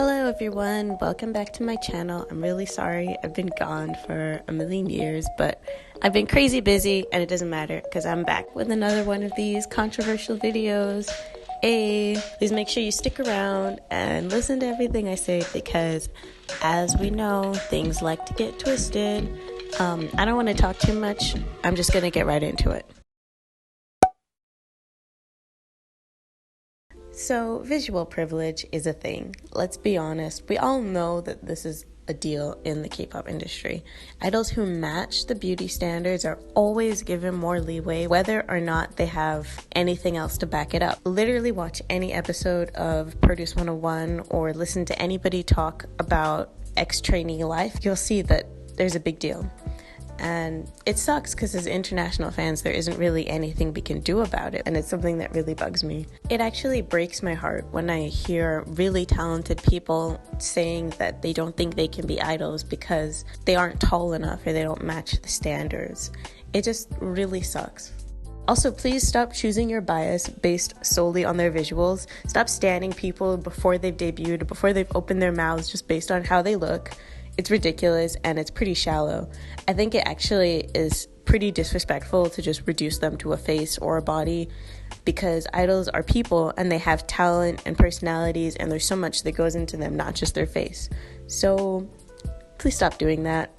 Hello everyone, welcome back to my channel. I'm really sorry I've been gone for a million years, but I've been crazy busy and it doesn't matter because I'm back with another one of these controversial videos. Please make sure you stick around and listen to everything I say because as we know, things like to get twisted. I don't want to talk too much. I'm just going to get right into it. So, visual privilege is a thing. Let's be honest. We all know that this is a deal in the K-pop industry. Idols who match the beauty standards are always given more leeway, whether or not they have anything else to back it up. Literally watch any episode of Produce 101 or listen to anybody talk about ex-trainee life. You'll see that there's a big deal. And it sucks because as international fans, there isn't really anything we can do about it. And it's something that really bugs me. It actually breaks my heart when I hear really talented people saying that they don't think they can be idols because they aren't tall enough or they don't match the standards. It just really sucks. Also, please stop choosing your bias based solely on their visuals. Stop standing people before they've debuted, before they've opened their mouths just based on how they look. It's ridiculous and it's pretty shallow. I think it actually is pretty disrespectful to just reduce them to a face or a body because idols are people and they have talent and personalities and there's so much that goes into them, not just their face. So please stop doing that.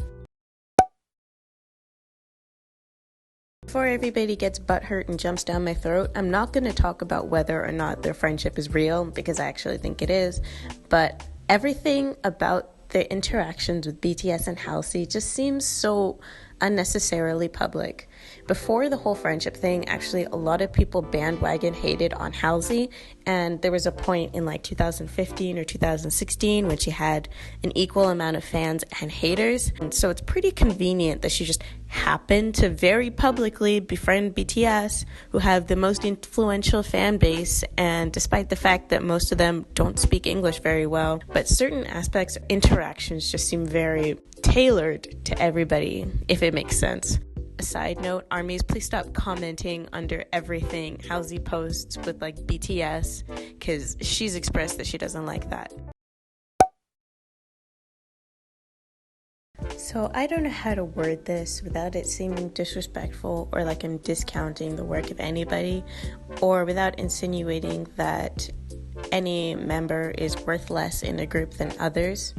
Before everybody gets butthurt and jumps down my throat, I'm not going to talk about whether or not their friendship is real because I actually think it is, but everything about the interactions with BTS and Halsey just seems so unnecessarily public. Before the whole friendship thing, actually a lot of people bandwagon hated on Halsey, and there was a point in like 2015 or 2016 when she had an equal amount of fans and haters. And so it's pretty convenient that she just happened to very publicly befriend BTS, who have the most influential fan base, and despite the fact that most of them don't speak English very well, but certain aspects of interactions just seem very tailored to everybody, if it makes sense. A side note, ARMYs, please stop commenting under everything Halsey posts with like BTS, because she's expressed that she doesn't like that. So I don't know how to word this without it seeming disrespectful or like I'm discounting the work of anybody, or without insinuating that any member is worth less in a group than others.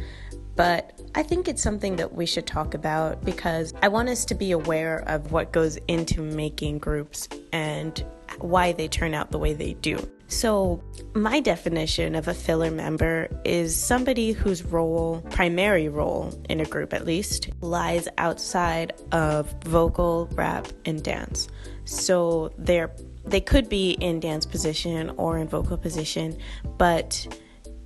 But I think it's something that we should talk about because I want us to be aware of what goes into making groups and why they turn out the way they do. So my definition of a filler member is somebody whose primary role in a group at least, lies outside of vocal, rap, and dance. So they could be in dance position or in vocal position, but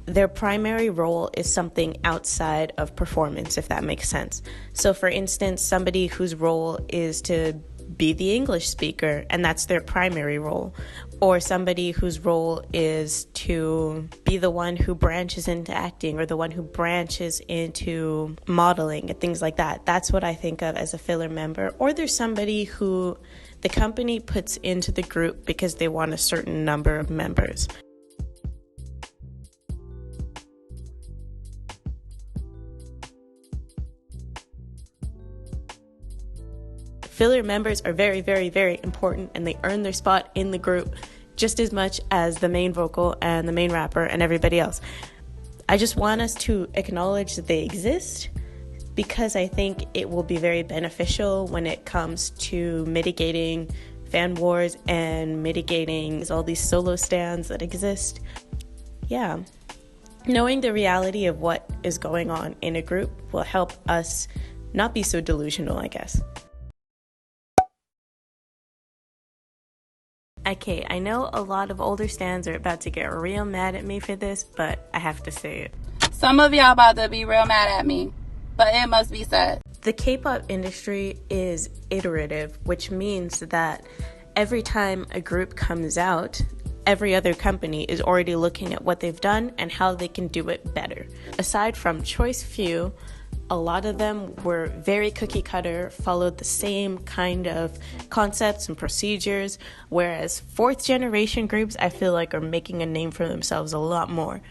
their primary role is something outside of performance, if that makes sense. So for instance, somebody whose role is to be the English speaker, and that's their primary role, or somebody whose role is to be the one who branches into acting or the one who branches into modeling and things like that. That's what I think of as a filler member. Or there's somebody who the company puts into the group because they want a certain number of members. Filler members are very, very, very important, and they earn their spot in the group just as much as the main vocal and the main rapper and everybody else. I just want us to acknowledge that they exist because I think it will be very beneficial when it comes to mitigating fan wars and mitigating all these solo stands that exist. Yeah. Knowing the reality of what is going on in a group will help us not be so delusional, I guess. Okay, I know a lot of older stans are about to get real mad at me for this, but I have to say it. Some of y'all about to be real mad at me, but it must be said. The K-pop industry is iterative, which means that every time a group comes out, every other company is already looking at what they've done and how they can do it better. Aside from choice few, a lot of them were very cookie cutter, followed the same kind of concepts and procedures, whereas fourth generation groups I feel like are making a name for themselves a lot more.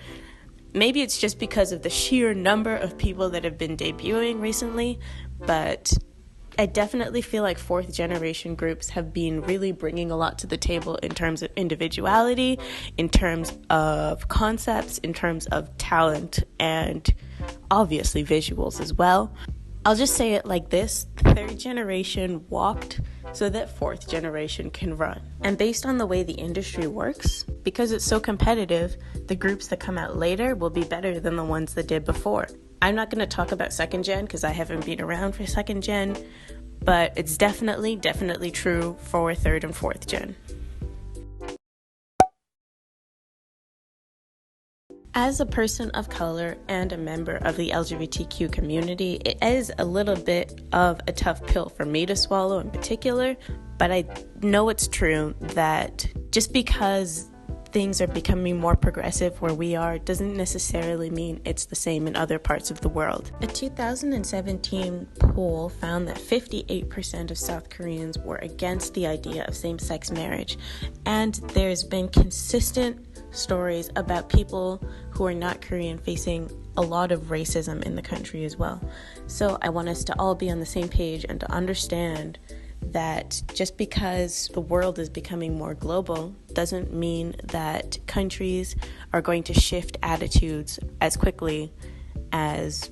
Maybe it's just because of the sheer number of people that have been debuting recently, but I definitely feel like fourth generation groups have been really bringing a lot to the table in terms of individuality, in terms of concepts, in terms of talent, and obviously visuals as well. I'll just say it like this: third generation walked so that fourth generation can run. And based on the way the industry works, because it's so competitive, the groups that come out later will be better than the ones that did before. I'm not going to talk about second gen because I haven't been around for second gen, but it's definitely true for third and fourth gen. As a person of color and a member of the LGBTQ community, it is a little bit of a tough pill for me to swallow in particular, but I know it's true that just because things are becoming more progressive where we are doesn't necessarily mean it's the same in other parts of the world. A 2017 poll found that 58% of South Koreans were against the idea of same-sex marriage, and there's been consistent stories about people who are not Korean facing a lot of racism in the country as well. So I want us to all be on the same page and to understand that just because the world is becoming more global doesn't mean that countries are going to shift attitudes as quickly as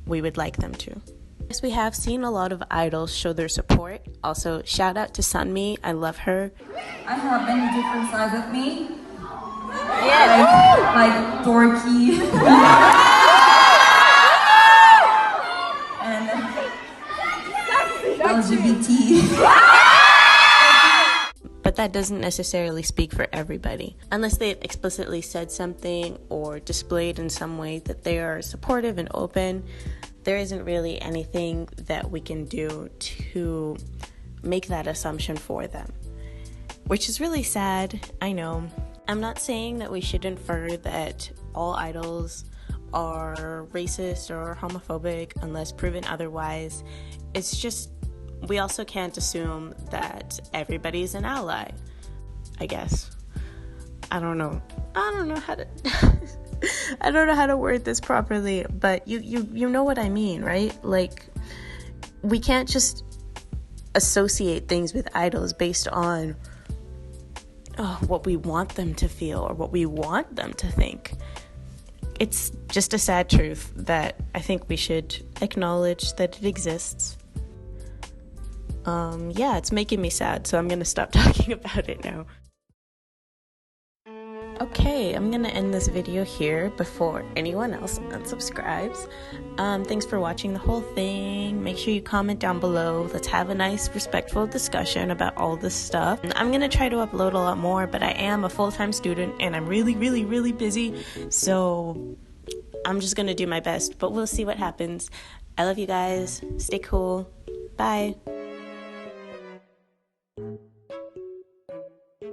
we would like them to. Yes, we have seen a lot of idols show their support. Also, shout out to Sunmi. I love her. I have many different sides of me. Yeah. Like dorky. And LGBT. But that doesn't necessarily speak for everybody. Unless they've explicitly said something or displayed in some way that they are supportive and open, there isn't really anything that we can do to make that assumption for them. Which is really sad, I know. I'm not saying that we should infer that all idols are racist or homophobic unless proven otherwise. It's just, we also can't assume that everybody's an ally, I guess. I don't know how to I don't know how to word this properly, but you know what I mean, right? Like, we can't just associate things with idols based on what we want them to feel or what we want them to think. It's just a sad truth that I think we should acknowledge that it exists. It's making me sad, so I'm gonna stop talking about it now. Okay, I'm gonna end this video here before anyone else unsubscribes. Thanks for watching the whole thing. Make sure you comment down below. Let's have a nice, respectful discussion about all this stuff. I'm gonna try to upload a lot more, but I am a full-time student and I'm really busy, so I'm just gonna do my best, but we'll see what happens. I love you guys. Stay cool. Bye.